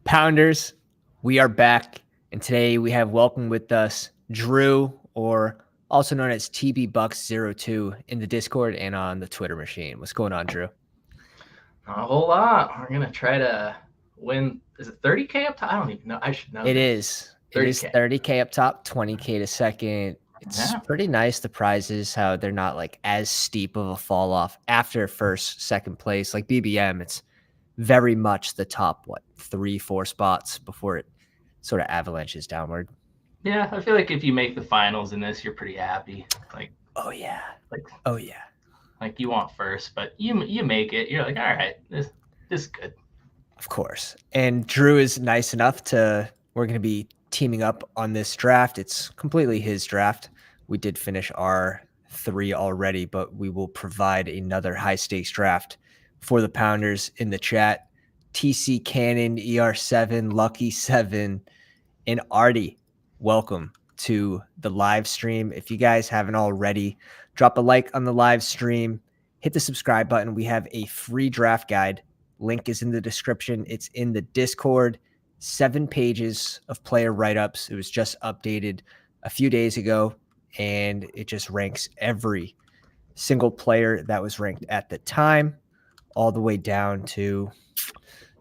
Pounders, we are back, and today we have welcome with us Drew, or also known as TB Bucks02 in the Discord and on the Twitter machine. What's going on, Drew? Not a whole lot. We're gonna try to win. Is it 30K up top? I don't even know. I should know It this. is. It is 30K. 30K up top, 20K to second. It's Yeah. pretty nice. The prizes, how they're not like as steep of a fall off after first, second place. Like BBM, it's very much the top, 3-4 spots before it sort of avalanches downward. Yeah, I feel like if you make the finals in this, you're pretty happy. Oh yeah. Like, Oh yeah. like you want first, but you make it. You're like, all right, this is good. Of course. And Drew is nice enough we're going to be teaming up on this draft. It's completely his draft. We did finish our 3 already, but we will provide another high stakes draft for the Pounders in the chat. TC Cannon, ER7, Lucky 7, and Artie, welcome to the live stream. If you guys haven't already, drop a like on the live stream, hit the subscribe button. We have a free draft guide. Link is in the description. It's in the Discord. 7 pages of player write-ups. It was just updated a few days ago, and it just ranks every single player that was ranked at the time, all the way down to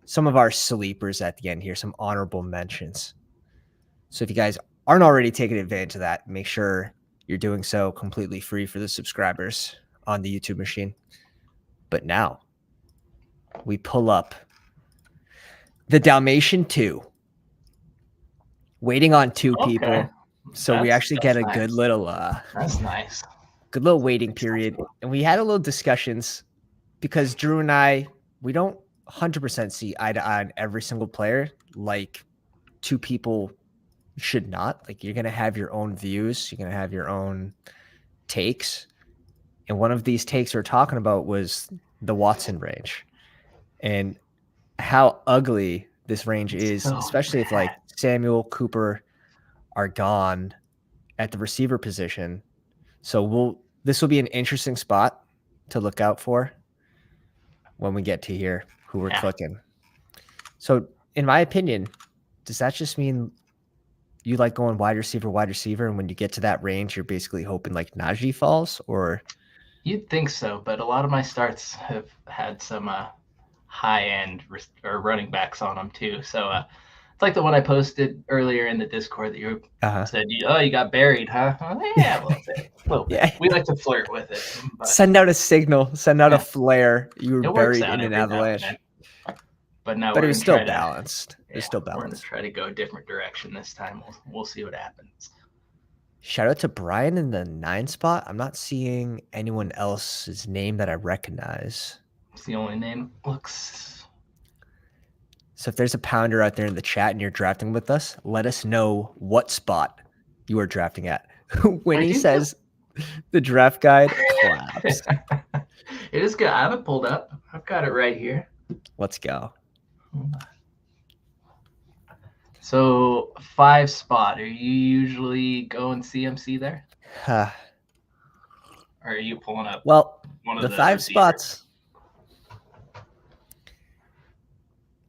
some of our sleepers at the end here, some honorable mentions. So if you guys aren't already taking advantage of that, make sure you're doing so completely free for the subscribers on the YouTube machine. But now we pull up the Dalmatian 2, waiting on 2 people. So we actually get a nice. good little That's nice. Good little waiting period. And we had a little discussions because Drew and I, we don't 100% see eye to eye on every single player like 2 people should not. Like, you're going to have your own views, you're going to have your own takes. And one of these takes we're talking about was the Watson range and how ugly this range is, especially if like Samuel, Cooper are gone at the receiver position. So this will be an interesting spot to look out for when we get to here who we're clicking. So in my opinion, does that just mean you like going wide receiver, and when you get to that range, you're basically hoping like Najee falls? Or you'd think so, but a lot of my starts have had some high-end or running backs on them too. So it's like the one I posted earlier in the Discord that you said, you got buried, huh? Yeah, a little bit. Yeah. We like to flirt with it. But send out a signal, send out a flare. You were buried in an avalanche. But no, it was still balanced. It's still balanced. We're going to try to go a different direction this time. We'll see what happens. Shout out to Brian in the 9 spot. I'm not seeing anyone else's name that I recognize. It's the only name looks. So if there's a pounder out there in the chat and you're drafting with us, let us know what spot you are drafting at. Winnie says the draft guide collapsed. It is good. I have it pulled up. I've got it right here. Let's go. So 5 spot. Are you usually going CMC there? Or are you pulling up? Well, one of the 5 spots.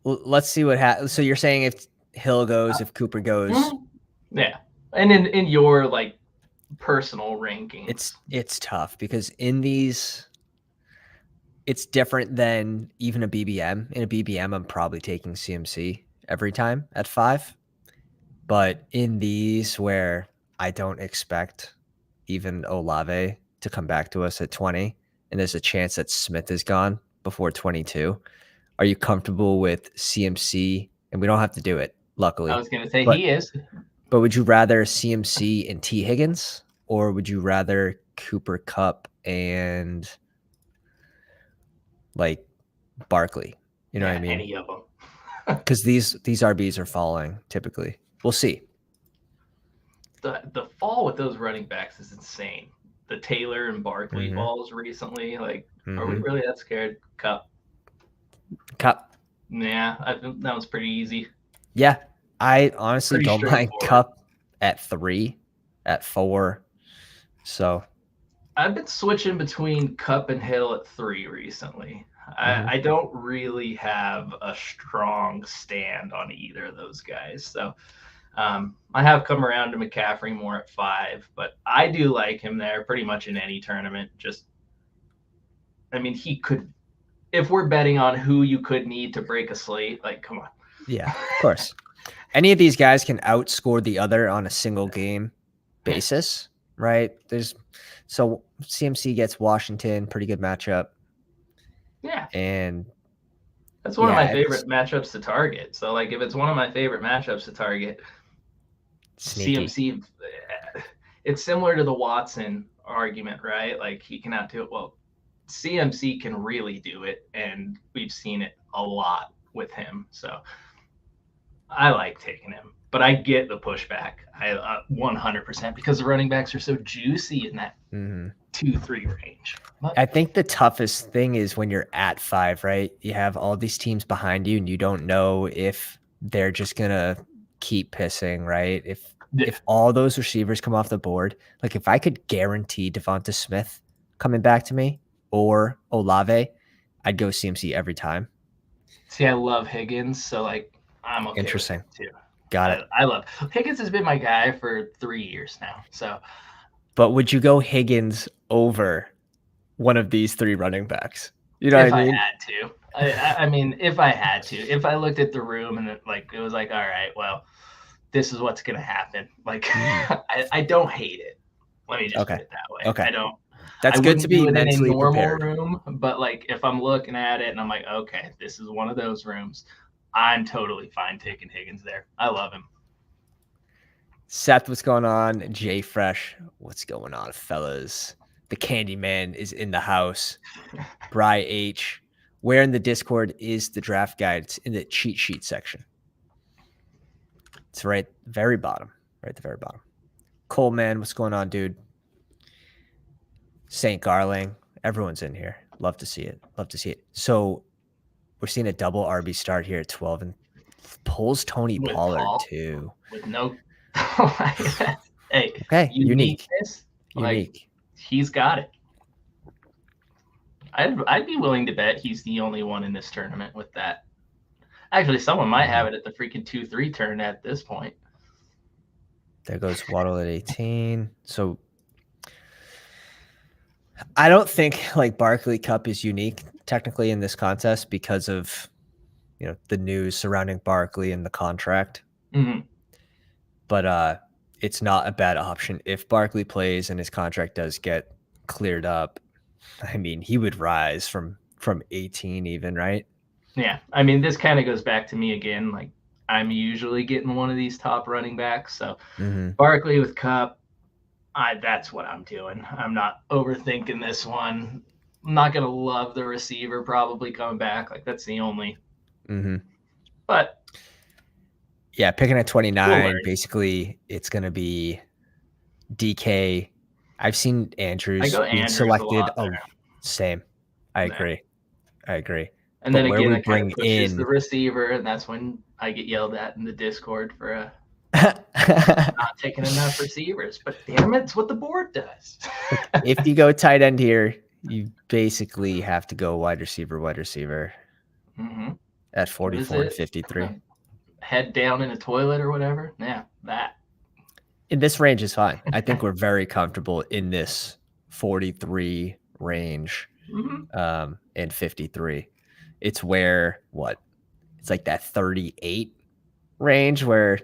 Let's see what happens. So you're saying if Hill goes, if Cooper goes. Yeah. And in your like personal ranking. It's tough because in these, it's different than even a BBM. In a BBM, I'm probably taking CMC every time at 5. But in these where I don't expect even Olave to come back to us at 20, and there's a chance that Smith is gone before 22, are you comfortable with CMC? And we don't have to do it, luckily. I was going to say he is. But would you rather CMC and T. Higgins, or would you rather Cooper Kupp and like Barkley? You know what I mean? Any of them. Because these RBs are falling typically. We'll see. The fall with those running backs is insane. The Taylor and Barkley falls recently. Like, are we really that scared? Kupp. Yeah, I think that was pretty easy. Yeah, I honestly don't mind Kupp at 3, at 4. So I've been switching between Kupp and Hill at 3 recently. I don't really have a strong stand on either of those guys. So I have come around to McCaffrey more at 5, but I do like him there pretty much in any tournament. He could, if we're betting on who you could need to break a slate, like, come on. Yeah, of course. Any of these guys can outscore the other on a single game basis, right? So CMC gets Washington, pretty good matchup. Yeah. And that's one of my favorite matchups to target. So, like, if it's one of my favorite matchups to target, sneaky. CMC, it's similar to the Watson argument, right? Like, he can outdo it. Well, CMC can really do it, and we've seen it a lot with him. So I like taking him, but I get the pushback. I 100% because the running backs are so juicy in that 2-3 range. But I think the toughest thing is when you're at 5, right? You have all these teams behind you, and you don't know if they're just gonna keep pissing, right? If all those receivers come off the board, like if I could guarantee Devonta Smith coming back to me or Olave, I'd go CMC every time. See, I love Higgins, so like I'm okay. Interesting. With him too. Got it. I love Higgins has been my guy for 3 years now. So, but would you go Higgins over one of these 3 running backs? You know what I mean? If I had to. I mean, if I had to, if I looked at the room and it was like, all right, well, this is what's gonna happen. Like, I don't hate it. Let me just put it that way. Okay. I don't. That's good to be mentally prepared. Room, but like if I'm looking at it and I'm like, okay, this is one of those rooms, I'm totally fine taking Higgins there. I love him. Seth, what's going on? Jay Fresh, what's going on, fellas? The Candyman is in the house. Bry H, where in the Discord is the draft guide? It's in the cheat sheet section. It's right at the very bottom. Right at the very bottom. Coleman, what's going on, dude? St. Garling, everyone's in here. Love to see it. Love to see it. So we're seeing a double RB start here at 12 and pulls Tony Pollard too. With no hey, okay, unique. Like, he's got it. I'd be willing to bet he's the only one in this tournament with that. Actually, someone might have it at the freaking 2-3 turn at this point. There goes Waddle at 18. So I don't think like Barkley Cup is unique technically in this contest because of the news surrounding Barkley and the contract. But it's not a bad option if Barkley plays and his contract does get cleared up. I mean, he would rise from 18 even, right? Yeah. I mean, this kind of goes back to me again. Like, I'm usually getting one of these top running backs. So Barkley with Cup, that's what I'm doing. I'm not overthinking this one. I'm not going to love the receiver probably coming back. Like, that's the only. But. Yeah, picking at 29, basically it's going to be DK. I've seen Andrews being selected. Same. I agree. And then again, it kind of pushes the receiver, and that's when I get yelled at in the Discord for not taking enough receivers. But damn it, it's what the board does. If you go tight end here, you basically have to go wide receiver at 44 and 53. Head down in a toilet or whatever. Yeah, that. In this range is fine. I think we're very comfortable in this 43 range and 53. It's where it's like that 38 range where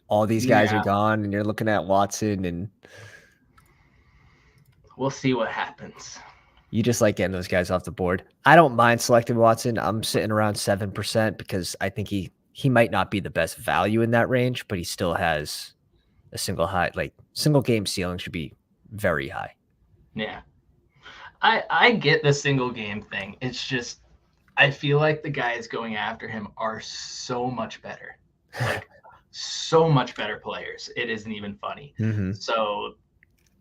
all these guys are gone and you're looking at Watson and we'll see what happens. You just like getting those guys off the board. I don't mind selecting Watson. I'm sitting around 7% because I think he might not be the best value in that range, but he still has a single game ceiling should be very high. Yeah. I get the single game thing. It's just, I feel like the guys going after him are so much better. Like, so much better players. It isn't even funny. So,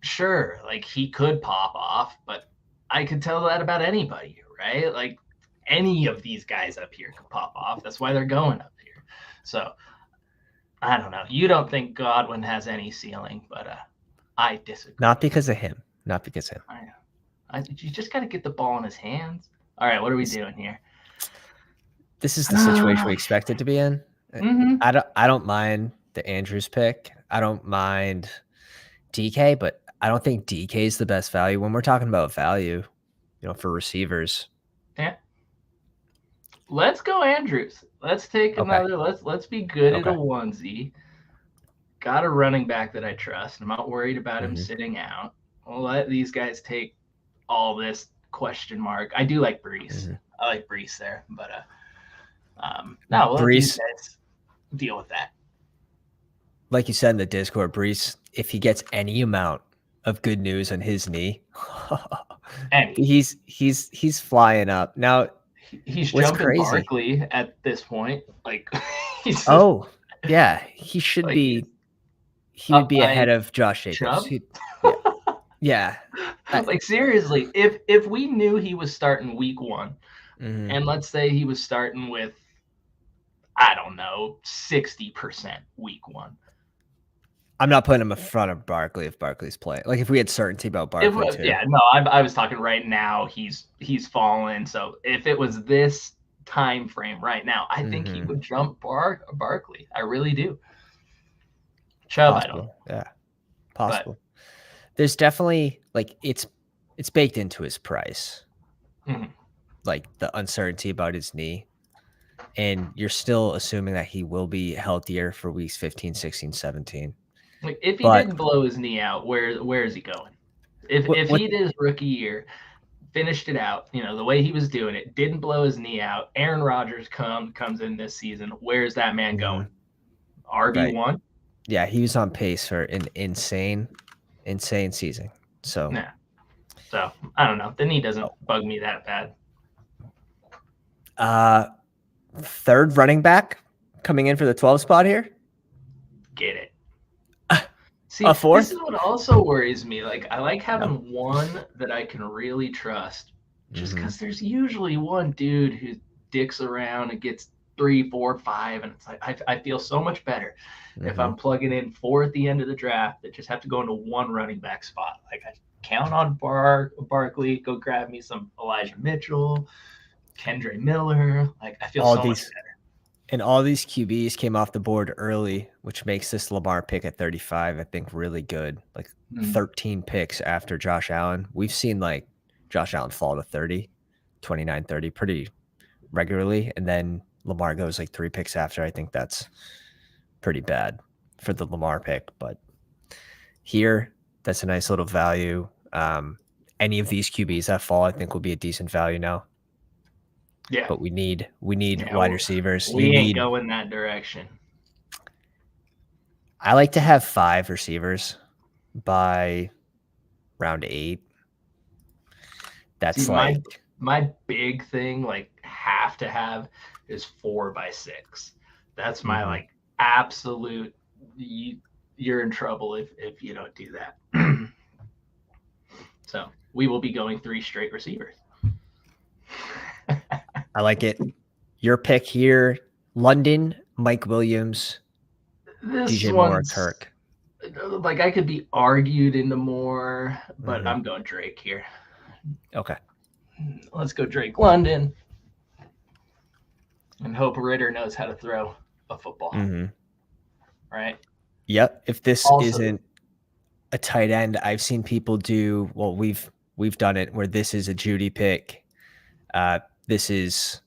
sure, like, he could pop off, but I could tell that about anybody, right? Like, any of these guys up here could pop off. That's why they're going up here. So, I don't know. You don't think Godwin has any ceiling, but I disagree. Not because of him. I know. You just got to get the ball in his hands. All right, what are we doing here? This is the situation we expect it to be in. Mm-hmm. I don't mind the Andrews pick. I don't mind DK, but I don't think DK is the best value when we're talking about value, for receivers. Yeah. Let's go Andrews. Let's take Okay. another. Let's be good at a Okay. onesie. Got a running back that I trust. I'm not worried about him Mhm. sitting out. We'll let these guys take all this question mark. I do like Brees. Mhm. I like Brees there, but no, we'll let these guys deal with that. Like you said in the Discord, Brees, if he gets any amount of good news on his knee, he's flying up. Now he's what's jumping crazy? Barkley at this point. Like he's just, yeah, he should like, be. He would be ahead of Josh Jacobs. Yeah. Like seriously, if we knew he was starting week 1, Mhm. and let's say he was starting with, I don't know, 60% week 1. I'm not putting him in front of Barkley if Barkley's playing. Like if we had certainty about Barkley too. Yeah, no, I was talking right now. He's fallen. So if it was this time frame right now, I think he would jump Barkley. I really do. Chubb, possible. I don't know. Yeah, possible. But there's definitely like it's baked into his price, like the uncertainty about his knee, and you're still assuming that he will be healthier for weeks 15, 16, 17. Like if he didn't blow his knee out, where is he going? If he did his rookie year, finished it out, the way he was doing it, didn't blow his kney out, Aaron Rodgers comes in this season, where's that man going? RB1? Right. Yeah, he was on pace for an insane season. So yeah. So I don't know. The knee doesn't bug me that bad. Third running back coming in for the 12 spot here. Get it. See, a fourth? This is what also worries me. Like, I like having one that I can really trust, just because there's usually one dude who dicks around and gets 3, 4, 5, and it's like I feel so much better if I'm plugging in 4 at the end of the draft that just have to go into one running back spot. Like, I count on Barkley, go grab me some Elijah Mitchell, Kendre Miller. Like, I feel so much better. And all these QBs came off the board early, which makes this Lamar pick at 35, I think, really good. Like 13 picks after Josh Allen. We've seen like Josh Allen fall to 30, 29, 30 pretty regularly. And then Lamar goes like 3 picks after. I think that's pretty bad for the Lamar pick. But here, that's a nice little value. Any of these QBs that fall, I think, will be a decent value now. Yeah, but we need wide receivers. We ain't going that direction. I like to have 5 receivers by round 8. That's my big thing, like have to have, is 4 by 6. That's my like absolute. You're in trouble if you don't do that. So we will be going 3 straight receivers. I like it. Your pick here, London, Mike Williams, DJ Moore, Kirk. Like I could be argued into Moore, but I'm going Drake here. Okay. Let's go Drake London. And hope Ritter knows how to throw a football. Right? Yep. If this isn't a tight end, I've seen people do, well, we've done it where this is a Judy pick. This is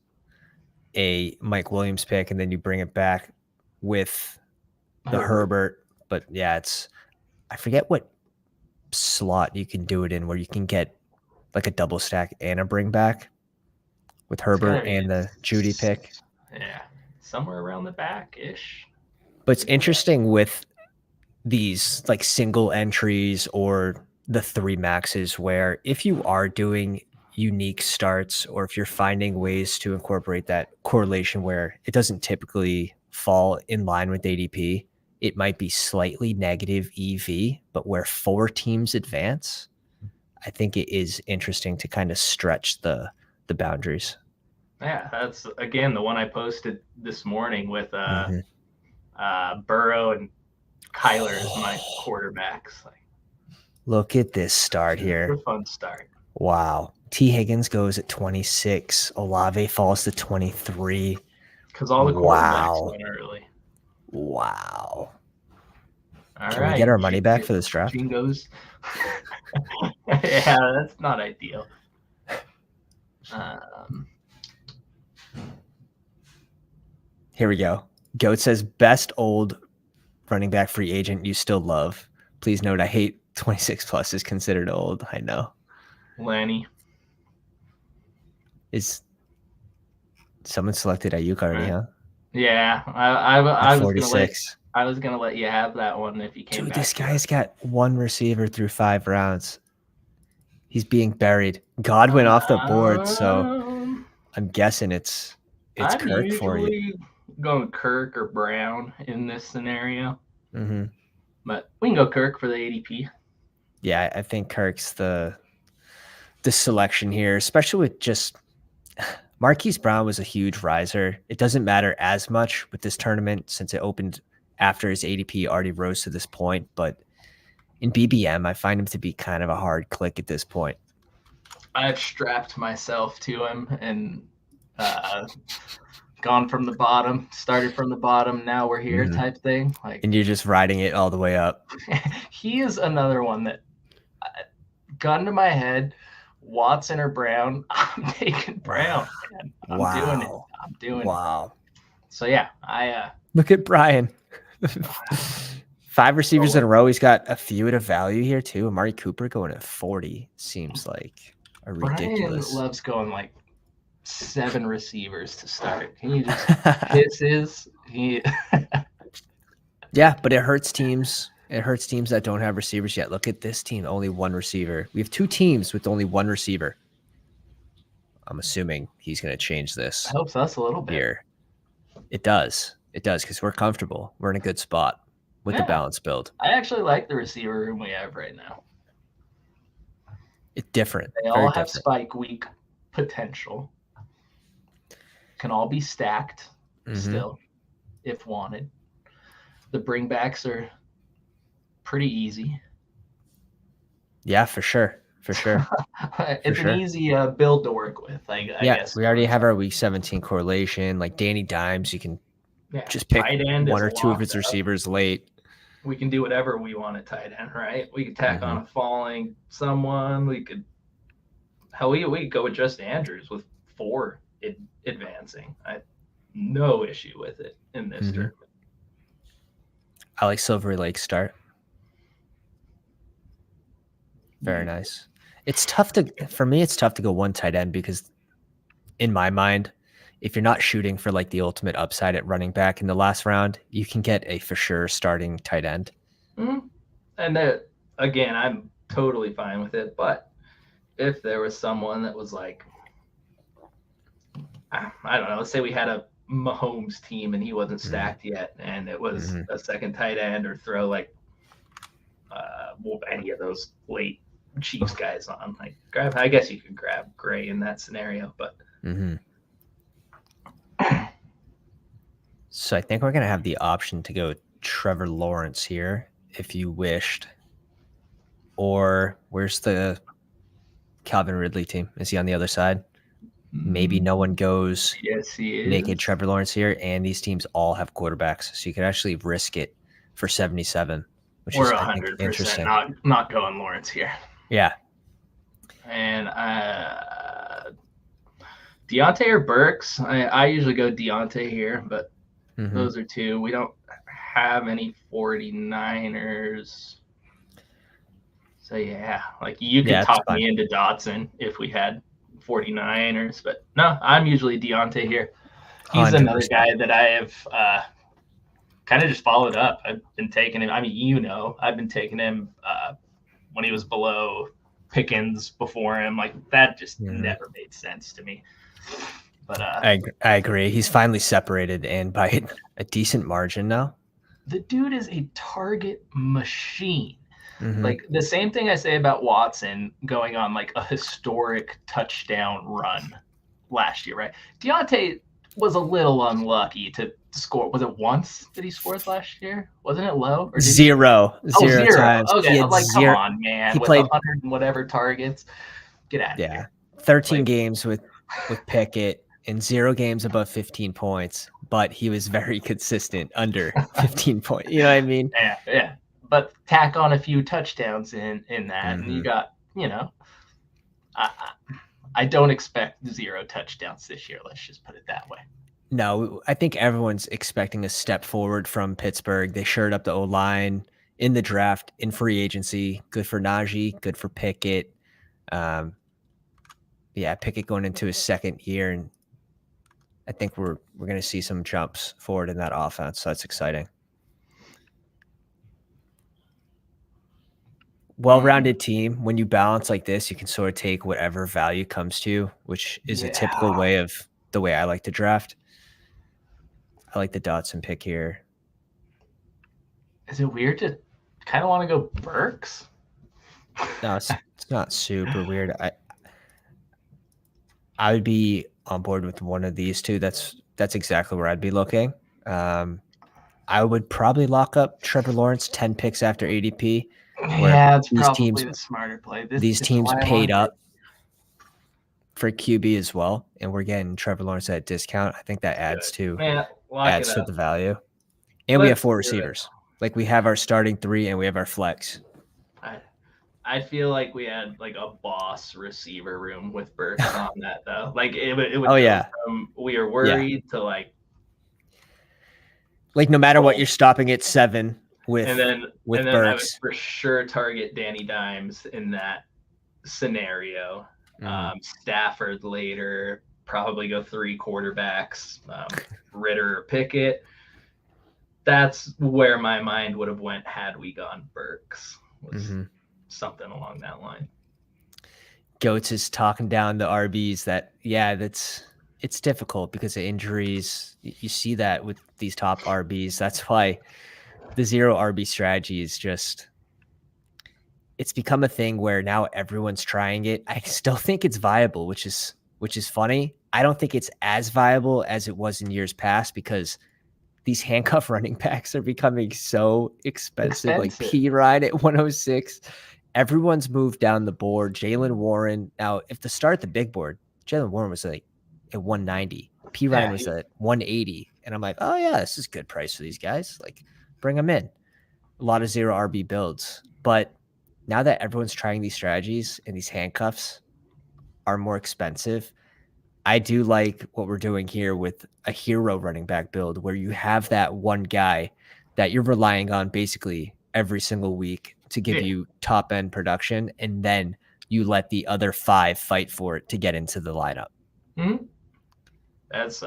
a Mike Williams pick, and then you bring it back with the Herbert. But yeah, I forget what slot you can do it in where you can get like a double stack and a bring back with Herbert and the Judy pick. Yeah, somewhere around the back-ish. But it's interesting with these like single entries or the 3 maxes where if you are doing unique starts or if you're finding ways to incorporate that correlation where it doesn't typically fall in line with ADP, it might be slightly negative EV, but where 4 teams advance, I think it is interesting to kind of stretch the boundaries. Yeah, that's again the one I posted this morning with Burrow and Kyler as my quarterbacks. Look at this start here. A fun start. Wow. T. Higgins goes at 26. Olave falls to 23. Because all the quarterbacks went early. Wow. All Can right. we get our money back for this draft? Jingos. Yeah, that's not ideal. Here we go. Goat says, best old running back free agent you still love. Please note, I hate 26 plus is considered old. I know. Lanny. Is someone selected Ayuk already, huh? Yeah, I was 46. I was gonna let you have that one if you came back. Dude, this guy's got one receiver through 5 rounds. He's being buried. God went off the board, so I'm guessing it's Kirk for you. I'm usually going Kirk or Brown in this scenario. Mm-hmm. But we can go Kirk for the ADP. Yeah, I think Kirk's the selection here, especially with just Marquise Brown was a huge riser. It doesn't matter as much with this tournament since it opened after his ADP already rose to this point. But in BBM, I find him to be kind of a hard click at this point. I've strapped myself to him and gone from the bottom, started from the bottom. Now we're here type thing. And you're just riding it all the way up. He is another one that gun to my head. Watson or Brown, I'm taking Brown. Man. I'm doing it. Wow. So yeah, I look at Brian. 5 receivers in a row. He's got a few at a value here too. Amari Cooper going at 40 seems like a ridiculous. Brian loves going like 7 receivers to start. He just pisses. Yeah, but it hurts teams. It hurts teams that don't have receivers yet. Look at this team, only 1 receiver. We have 2 teams with only 1 receiver. I'm assuming he's going to change this. Helps us a little bit. Here. It does. It does because we're comfortable. We're in a good spot with the balanced build. I actually like the receiver room we have right now. It's different. They all have spike week potential. Can all be stacked still if wanted. The bringbacks are pretty easy. Yeah, for sure. It's an easy build to work with, I guess. We already have our week 17 correlation. Like Danny Dimes, you can just pick 1 or 2 of his receivers late. We can do whatever we want at tight end, right? We could tack on a falling someone. We could go with just Andrews with 4 advancing. No issue with it in this tournament. I like Silvery Lake start. Very nice. It's tough for me to go 1 tight end because in my mind, if you're not shooting for like the ultimate upside at running back in the last round, you can get a for sure starting tight end. And again, I'm totally fine with it. But if there was someone that was like, I don't know, let's say we had a Mahomes team and he wasn't stacked yet, and it was a second tight end, or throw like any of those late Chiefs guys on. Like I guess you could grab Gray in that scenario, but. So I think we're going to have the option to go Trevor Lawrence here if you wished. Or where's the Calvin Ridley team? Is he on the other side? Maybe no one goes naked Trevor Lawrence here, and these teams all have quarterbacks. So you could actually risk it for 77, which is 100% interesting. Not going Lawrence here. Yeah. And Deontay or Burks? I usually go Deontay here, but those are 2. We don't have any 49ers. So, yeah, like you could talk me into Dotson if we had 49ers. But, no, I'm usually Deontay here. He's 100%. Another guy that I have kind of just followed up. I've been taking him. I mean, I've been taking him when he was below Pickens before him. Like, that just never made sense to me. But I agree. He's finally separated, and by a decent margin now. The dude is a target machine. Like the same thing I say about Watson going on like a historic touchdown run last year, right? Deontay was a little unlucky to score. Was it once that he scored last year? Wasn't it low? Or zero times. Okay, like come on, man. He played 100 and whatever targets. Get out of here. 13 games with Pickett and 0 games above 15 points, but he was very consistent under 15 points. You know what I mean? Yeah. But tack on a few touchdowns in that, and you got, I don't expect 0 touchdowns this year. Let's just put it that way. No, I think everyone's expecting a step forward from Pittsburgh. They shored up the O-line in the draft, in free agency. Good for Najee, good for Pickett. Pickett going into his second year, and I think we're going to see some jumps forward in that offense. So that's exciting. Well-rounded team. When you balance like this, you can sort of take whatever value comes to you, which is a typical way of the way I like to draft. I like the Dotson pick here. Is it weird to kind of want to go Burks? No, it's not super weird. I would be on board with one of these two. That's exactly where I'd be looking. I would probably lock up Trevor Lawrence 10 picks after ADP. Yeah, it's probably the smarter play. These teams paid up for QB as well, and we're getting Trevor Lawrence at a discount. I think that adds to the value. And we have 4 receivers. Like, we have our starting 3 and we have our flex. I feel like we had like a boss receiver room with Burks on that though. Like it would go from we are worried to like no matter what, you're stopping at 7 with Burks. I would for sure target Danny Dimes in that scenario. Stafford later, probably go 3 quarterbacks, Ritter or Pickett. That's where my mind would have went had we gone Burks. Something along that line. Goats is talking down the RBs it's difficult because of injuries. You see that with these top RBs. That's why the 0 RB strategy is it's become a thing where now everyone's trying it. I still think it's viable, which is funny. I don't think it's as viable as it was in years past because these handcuff running backs are becoming so expensive. Like P-Ride at 106. Everyone's moved down the board. Jaylen Warren. Now, if the start at the big board, Jaylen Warren was like at 190. P-Ryan was at 180. And I'm like, oh, yeah, this is a good price for these guys. Like, bring them in. A lot of 0 RB builds. But now that everyone's trying these strategies and these handcuffs are more expensive, I do like what we're doing here with a hero running back build where you have that one guy that you're relying on basically every single week to give you top end production, and then you let the other 5 fight for it to get into the lineup.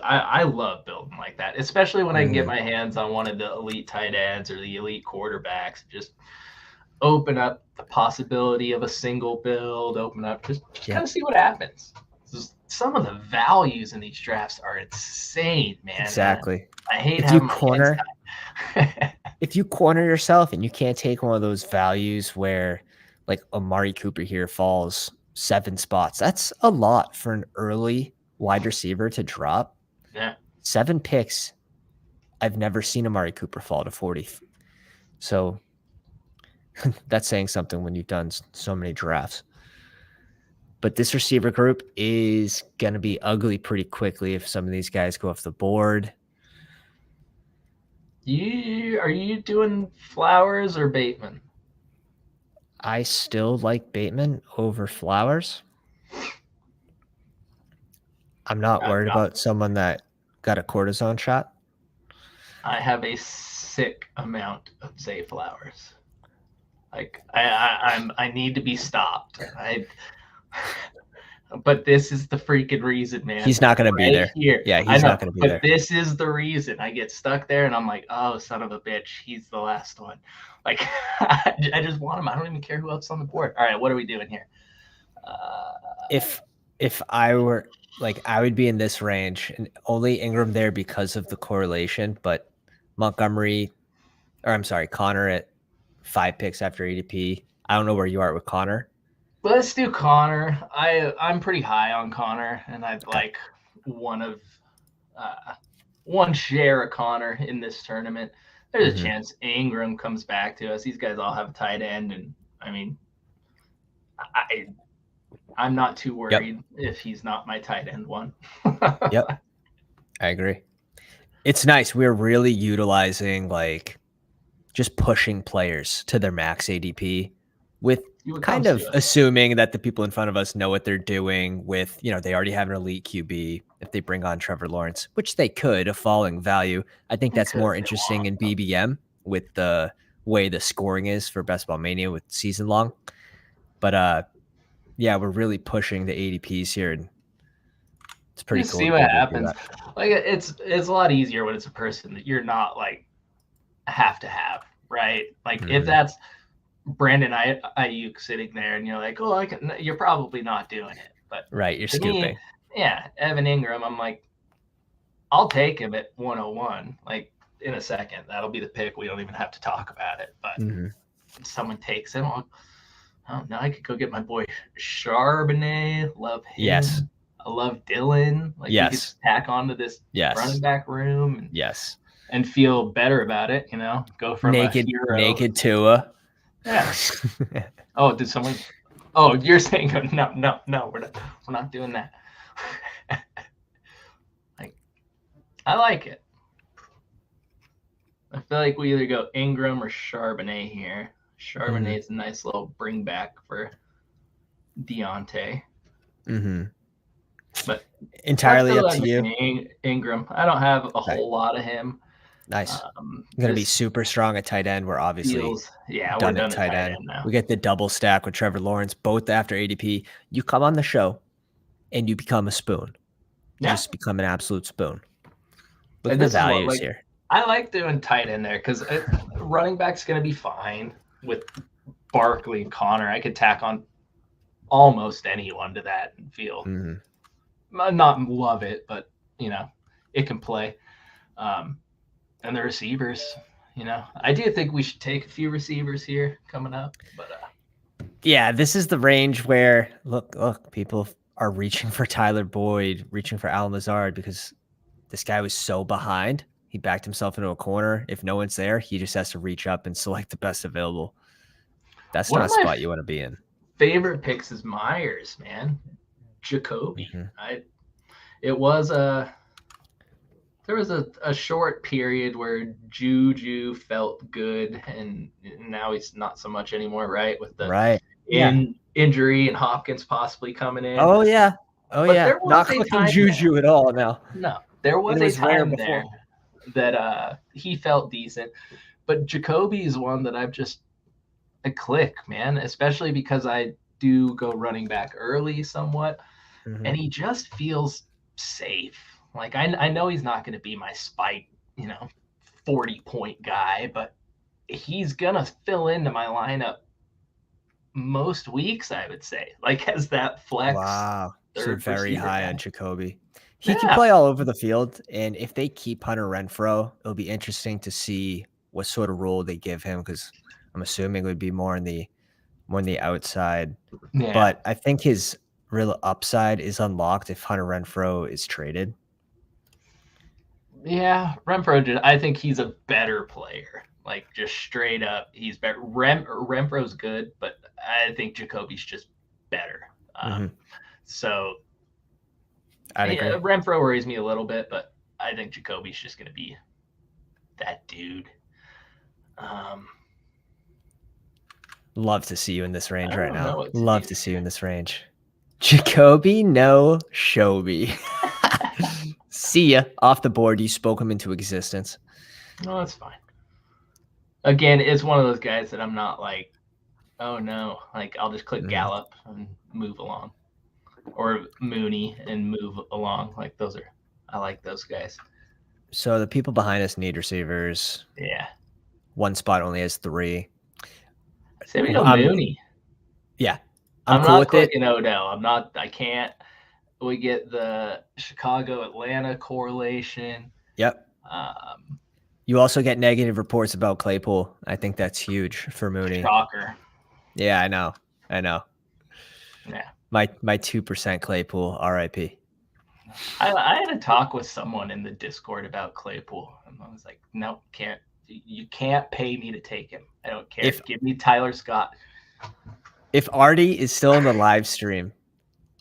I love building like that, especially when I can get my hands on one of the elite tight ends or the elite quarterbacks. Just open up the possibility of a single build, just kind of see what happens. Some of the values in these drafts are insane, man. Exactly. I hate if you corner yourself and you can't take one of those values where like Amari Cooper here falls 7 spots, that's a lot for an early wide receiver to drop. 7 picks. I've never seen Amari Cooper fall to 40. So that's saying something when you've done so many drafts. But this receiver group is going to be ugly pretty quickly if some of these guys go off the board. Are you doing Flowers or Bateman? I still like Bateman over Flowers. I'm not worried about someone that got a cortisone shot. I have a sick amount of Zay Flowers. Like I need to be stopped. But this is the freaking reason, man. He's not going to be there. Here. Yeah, he's not going to be there. But this is the reason I get stuck there, and I'm like, oh, son of a bitch, he's the last one. Like, I just want him. I don't even care who else is on the board. All right, what are we doing here? If I were like, I would be in this range, and only Ingram there because of the correlation. But Connor at 5 picks after ADP. I don't know where you are with Connor. Let's do Connor. I'm pretty high on Connor, and I'd like one share of Connor in this tournament. There's a chance Ingram comes back to us. These guys all have a tight end, and I mean, I'm not too worried if he's not my tight end one. Yep. I agree. It's nice. We're really utilizing like just pushing players to their max ADP with kind of assuming that the people in front of us know what they're doing with, they already have an elite QB. If they bring on Trevor Lawrence, which they could, a falling value, I think that's more interesting in BBM with the way the scoring is for Best Ball Mania with season long. But yeah, we're really pushing the ADPs here, and it's pretty cool. See what happens. Like it's a lot easier when it's a person that you're not like have to have, right? Like if that's Brandon Ayuk sitting there, and you're like, oh, you're probably not doing it, but right, you're scooping. Evan Ingram, I'm like, I'll take him at 101, like in a second. That'll be the pick. We don't even have to talk about it. But if someone takes him, now I could go get my boy Charbonnet. Love him. Yes. I love Dylan. Like, you could tack onto this running back room. And feel better about it, Go from naked Tua. Yeah. Oh, did someone? Oh, you're saying no, we're not doing that. I like it. I feel like we either go Ingram or Charbonnet here. Charbonnet is a nice little bring back for Deontay. But entirely up to you. Ingram. I don't have a whole lot of him. Nice. Going to be super strong at tight end. We're obviously done at tight end now. We get the double stack with Trevor Lawrence, both after ADP. You come on the show, and you become a spoon. You just become an absolute spoon. Look at the values here. I like doing tight end there because running back's going to be fine with Barkley and Connor. I could tack on almost anyone to that and feel not love it, but it can play. And the receivers, I do think we should take a few receivers here coming up. But yeah, this is the range where look, people are reaching for Tyler Boyd, reaching for Al Lazard because this guy was so behind. He backed himself into a corner. If no one's there, he just has to reach up and select the best available. That's not a spot you want to be in. Favorite picks is Myers, man. Jacoby. There was a short period where Juju felt good, and now he's not so much anymore, right? With the injury and Hopkins possibly coming in. Oh, yeah. Not clicking Juju at all now. No, there was a time there that he felt decent. But Jacoby is one that I've just a click, man, especially because I do go running back early somewhat, and he just feels safe. Like I know he's not going to be my spike, 40-point guy, but he's going to fill into my lineup most weeks, I would say, like as that flex. Wow. So very high on Jacoby. He can play all over the field, and if they keep Hunter Renfrow, it'll be interesting to see what sort of role they give him, because I'm assuming it would be more on the outside. Yeah. But I think his real upside is unlocked if Hunter Renfrow is traded. Yeah, Renfrow, I think he's a better player. Like, just straight up, he's better. Renfro's good, but I think Jacoby's just better. So Renfrow worries me a little bit, but I think Jacoby's just going to be that dude. Love to see you in this range right now. Love to see you in this range. Jacoby, no Shoby. See ya. Off the board. You spoke him into existence. No, that's fine. Again, it's one of those guys that I'm not like, oh no. Like, I'll just click Gallup and move along. Or Mooney and move along. Like, I like those guys. So the people behind us need receivers. Yeah. One spot only has 3. Say we go Mooney. Yeah. I'm cool not clicking Odell. I can't. We get the Chicago-Atlanta correlation. Yep. You also get negative reports about Claypool. I think that's huge for Mooney. Shocker. Yeah, I know. Yeah. My 2% Claypool, RIP. I had a talk with someone in the Discord about Claypool, and I was like, "No, can't. You can't pay me to take him. I don't care. Give me Tyler Scott." If Artie is still in the live stream,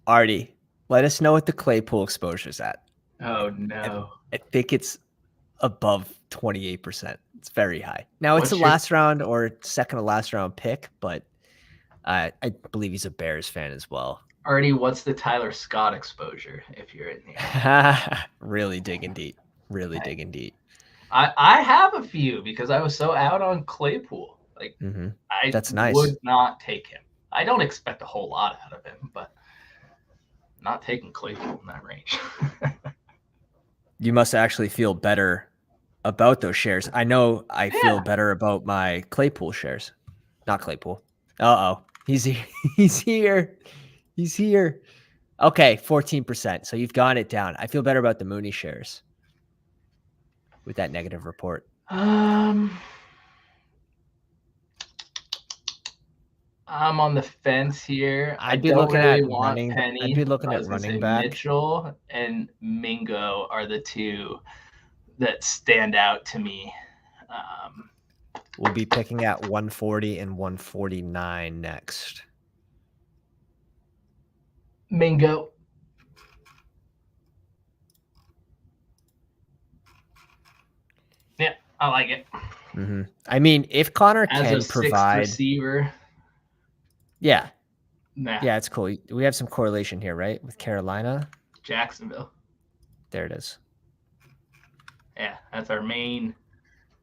Artie, let us know what the Claypool exposure is at. Oh no. I think it's above 28%. It's very high. Now it's a What's your last round or second to last round pick, but I believe he's a Bears fan as well. Artie, what's the Tyler Scott exposure if you're in here? Really digging deep. Really digging deep. I have a few because I was so out on Claypool. Like I That's nice. would not take him. I don't expect a whole lot out of him, but not taking Claypool in that range. You must actually feel better about those shares. I know I feel better about my Claypool shares. Not Claypool. Uh-oh. He's here. He's here. He's here. Okay, 14%. So you've gone it down. I feel better about the Mooney shares with that negative report. I'm on the fence here. I'd be looking at running. Penny. I'd be looking at running back. Mitchell and Mingo are the two that stand out to me. We'll be picking at 140 and 149 next. Mingo. Yeah, I like it. I mean, if Connor as can a provide receiver, yeah, it's cool. We have some correlation here, right, with Carolina, Jacksonville. There it is. Yeah, that's our main.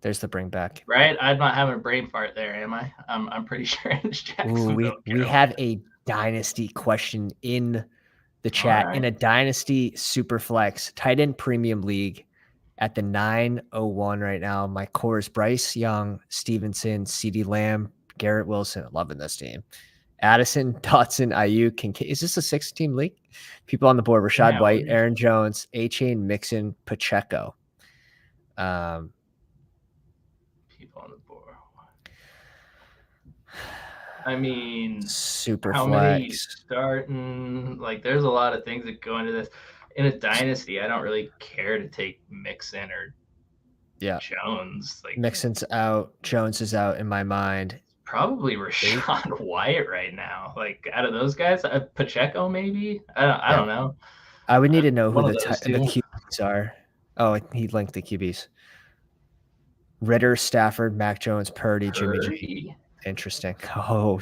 There's the bring back. Right, I'm not having a brain fart there, am I? I'm pretty sure it's Jacksonville. We have a dynasty question in the chat in a dynasty super flex tight end premium league at the 901 right now. My core is Bryce Young, Stevenson, CeeDee Lamb, Garrett Wilson. Loving this team. Addison, Dotson, Ayuk. Is this a 6-team league? People on the board: Rashad White, Aaron Jones, A-Chain, Mixon, Pacheco. People on the board. I mean, super how flex. many starting? Like, there's a lot of things that go into this. In a dynasty, I don't really care to take Mixon or Jones. Like, Mixon's out, Jones is out in my mind. Probably Rashad White right now. Like, out of those guys, Pacheco maybe. I don't know. I would need to know who the QBs are. Oh, he linked the QBs. Ritter, Stafford, Mac Jones, Purdy, Jimmy G. Interesting. Oh.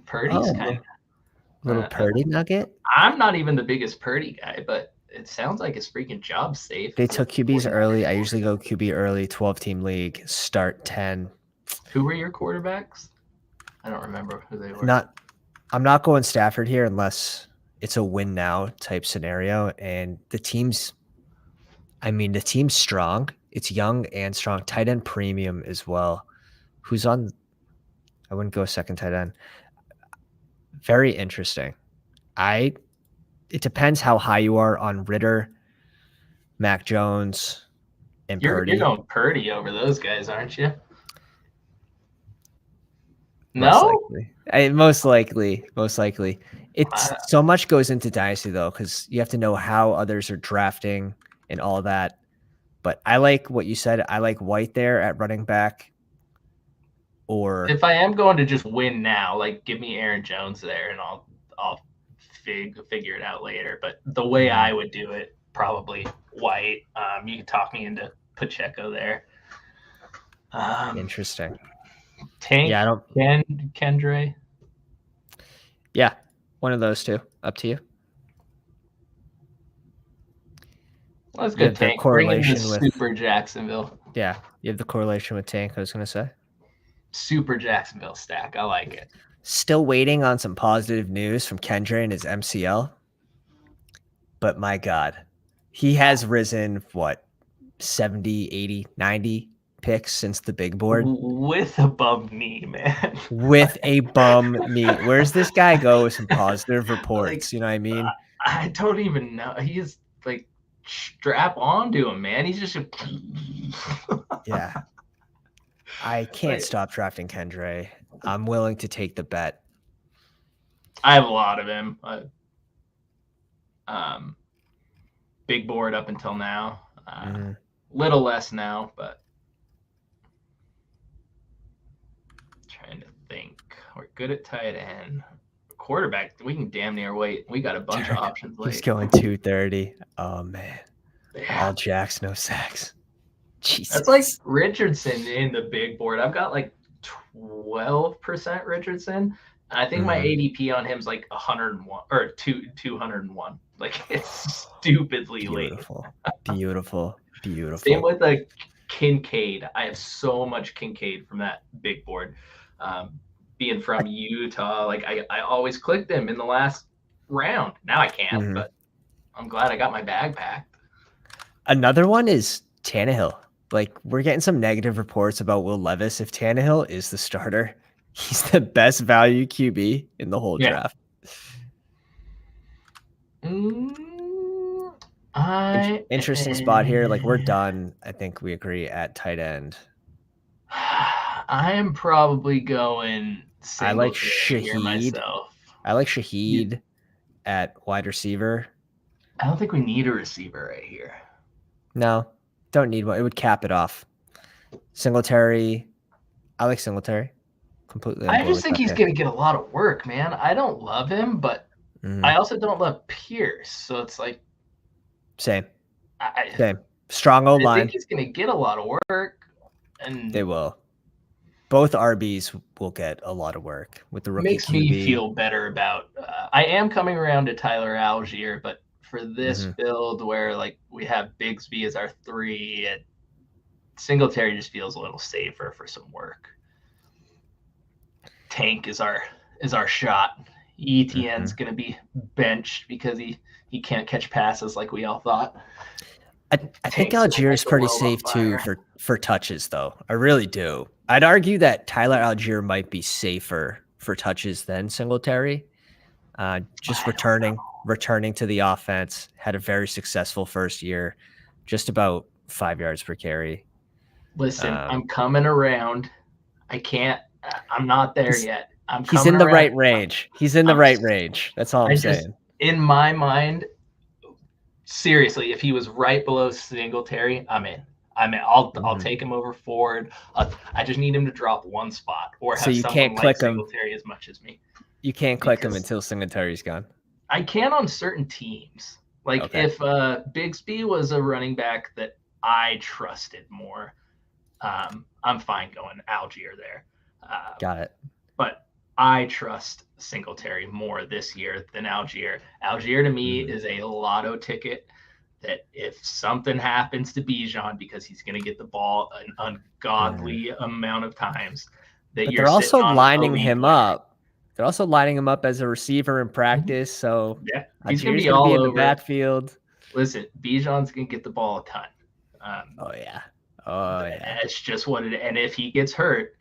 Purdy's kind of little Purdy nugget. I'm not even the biggest Purdy guy, but it sounds like his freaking job's safe. They took QBs early. I usually go QB early, 12-team league, start 10. Who were your quarterbacks? I don't remember who they were. I'm not going Stafford here unless it's a win now type scenario. And the team's strong. It's young and strong. Tight end premium as well. Who's on? I wouldn't go second tight end. Very interesting. It depends how high you are on Ritter, Mac Jones, and Purdy. You're going Purdy over those guys, aren't you? No? Most likely. It's so much goes into Dynasty though, because you have to know how others are drafting and all that. But I like what you said. I like White there at running back. Or if I am going to just win now, like give me Aaron Jones there, and I'll figure it out later. But the way I would do it, probably White. You can talk me into Pacheco there. Interesting. Tank, Kendre. Yeah, one of those two. Up to you. Well, that's good. Tank. Correlation with Super Jacksonville. Yeah, you have the correlation with Tank. I was going to say. Super Jacksonville stack. I like it. Still waiting on some positive news from Kendre and his MCL. But my God, he has risen, 70, 80, 90 picks since the big board? With a bum knee, man. With a bum knee. Where's this guy go with some positive reports? You know what I mean? I don't even know. He's like, strap on to him, man. He's just yeah. I can't stop drafting Kendre. I'm willing to take the bet. I have a lot of him. Big board up until now. Little less now, but trying to think. We're good at tight end. quarterback, we can damn near wait. We got a bunch of options late. He's going 230. Oh, man. Yeah. All jacks, no sacks. Jesus. That's like Richardson in the big board. I've got like 12% Richardson. And I think my ADP on him is like 101 or 201. Like, it's stupidly beautiful. late. Beautiful. Same with the Kincaid. I have so much Kincaid from that big board. Being from Utah, like I always clicked him in the last round. Now I can't, but I'm glad I got my bag packed. Another one is Tannehill. Like, we're getting some negative reports about Will Levis. If Tannehill is the starter, he's the best value QB in the whole draft. Interesting spot here. Like, we're done. I think we agree at tight end. I am probably going I like Shaheed. I like Shaheed at wide receiver. I don't think we need a receiver right here. No, don't need one. It would cap it off. Singletary. I like Singletary. Completely. I just think he's going to get a lot of work, man. I don't love him, but I also don't love Pierce. So it's like. Same. Same. Strong O line. I think he's going to get a lot of work. And they will. Both RBs will get a lot of work with the rookie makes QB. Me feel better about. I am coming around to Tyler Algier, but for this build where like we have Bigsby as our 3, and Singletary just feels a little safer for some work. Tank is our shot. ETN's going to be benched because he can't catch passes like we all thought. I think Algier is pretty safe too for touches, though. I really do. I'd argue that Tyler Algier might be safer for touches than Singletary. Just returning to the offense, had a very successful first year, just about 5 yards per carry. Listen, I'm coming around. I can't. I'm not there yet. He's in the right range. He's in the right range. That's all I'm saying. In my mind, seriously, if he was right below Singletary, I'm in. I'll take him over Ford. I just need him to drop one spot or have someone like Singletary as much as me. You can't click him until Singletary's gone. I can on certain teams. Like if Bigsby was a running back that I trusted more, I'm fine going Algier there. Got it. But I trust Singletary more this year than Algier. Algier to me is a lotto ticket that if something happens to Bijan, because he's going to get the ball an ungodly amount of times, that they're also lining him up. They're also lining him up as a receiver in practice. So yeah, he's going to be all over in the backfield. Listen, Bijan's going to get the ball a ton. Oh yeah. That's just what it. And if he gets hurt,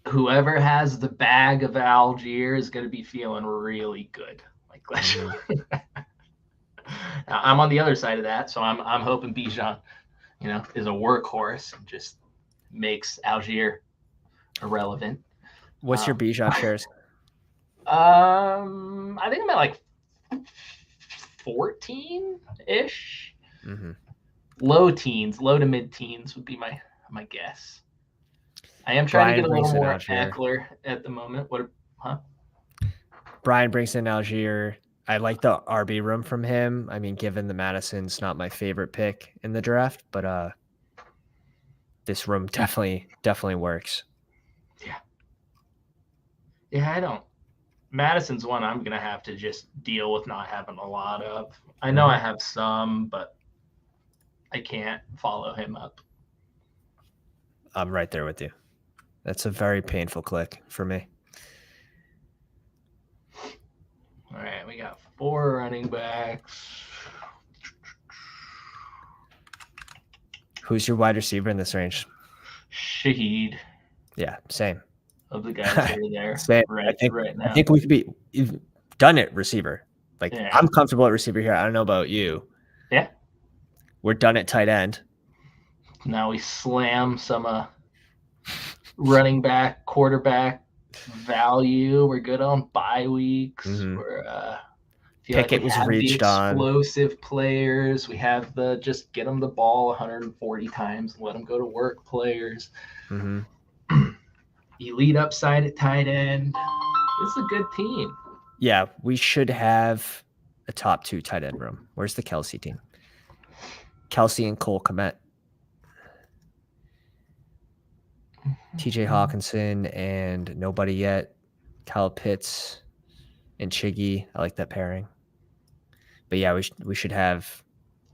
whoever has the bag of Algier is going to be feeling really good. Like I'm on the other side of that, so I'm hoping Bijan, is a workhorse and just makes Algier irrelevant. What's your Bijan shares? I think I'm at like 14-ish. Low to mid-teens would be my guess. I am trying to get a little more Eckler at the moment. Brian brings in Algier. I like the RB room from him. I mean, given the Madison's not my favorite pick in the draft, but this room definitely works. Yeah, I don't. Madison's one I'm going to have to just deal with not having a lot of. I know I have some, but I can't follow him up. I'm right there with you. That's a very painful click for me. All right, we got 4 running backs. Who's your wide receiver in this range? Shaheed. Yeah, same. Of the guys that are there same. right now. I think we could be done at receiver. Like, I'm comfortable at receiver here. I don't know about you. Yeah. We're done at tight end. Now we slam some running back, quarterback value. We're good on bye weeks. We're Pickett was reached on. Explosive players. We have the just get them the ball 140 times and let them go to work players. Elite upside at tight end. This is a good team. Yeah, we should have a top 2 tight end room. Where's the Kelsey team? Kelsey and Cole Kmet. TJ Hawkinson and nobody yet. Kyle Pitts and Chiggy. I like that pairing. But yeah, we should have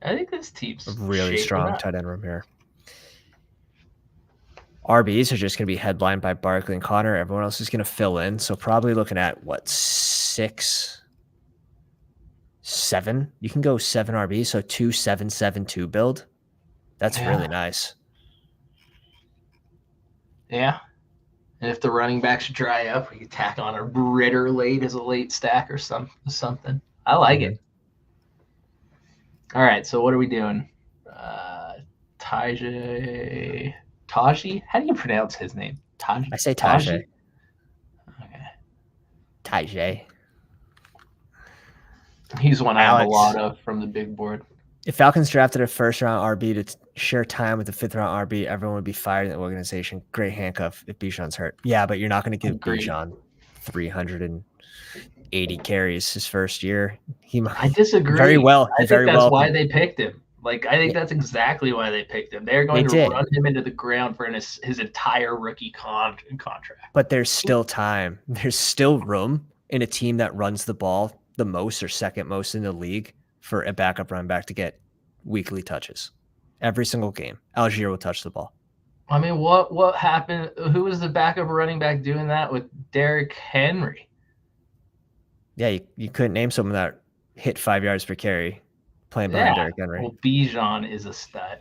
I think this team's a really strong tight end room here. RBs are just going to be headlined by Barkley and Connor. Everyone else is going to fill in. So probably looking at, 6, 7? You can go 7 RBs. So 2, 7, 7, 2 build. That's really nice. Yeah. And if the running backs dry up, we could tack on a Ritter late as a late stack or something. I like it. All right, so what are we doing? Taji? How do you pronounce his name? Taji? I say Taji. Okay. Taji. He's one I have a lot of from the big board. If Falcons drafted a first-round RB to share time with a fifth-round RB, everyone would be fired in the organization. Great handcuff if Bijan's hurt. Yeah, but you're not going to give Bijan 380 carries his first year. I disagree. Very well. I think that's why they picked him. I think that's exactly why they picked him. They're going to run him into the ground for his entire rookie contract. But there's still time. There's still room in a team that runs the ball the most or second most in the league for a backup running back to get weekly touches. Every single game, Algier will touch the ball. I mean, what happened? Who was the backup running back doing that with Derrick Henry? Yeah, you couldn't name someone that hit 5 yards per carry playing behind Derrick Henry. Well, Bijan is a stud.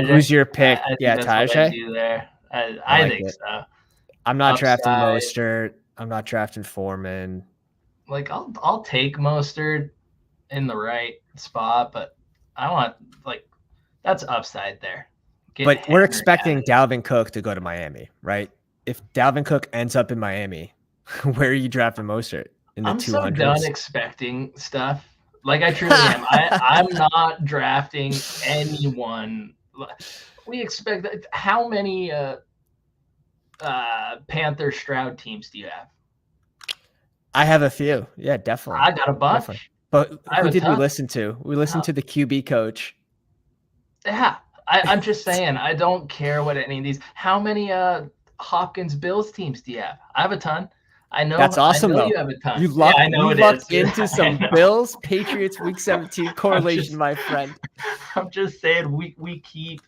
Who's your pick? Taji? I think so. I'm not drafting Mostert. I'm not drafting Foreman. I'll take Mostert in the right spot, but I want that's upside there. But we're expecting Dalvin Cook to go to Miami, right? If Dalvin Cook ends up in Miami, where are you drafting Mostert? In the 200s? I'm so done expecting stuff. I truly am. I'm not drafting anyone. We expect that. How many Panther Stroud teams do you have? I have a few. Yeah, definitely. I got a bunch. Definitely. But who did we listen to? We listened to the QB coach. Yeah. I'm just saying, I don't care what any of these. How many Hopkins Bills teams do you have? I have a ton. I know that's awesome. I know though. You have a ton. You lucked into some Bills Patriots Week 17 correlation, my friend. I'm just saying we keep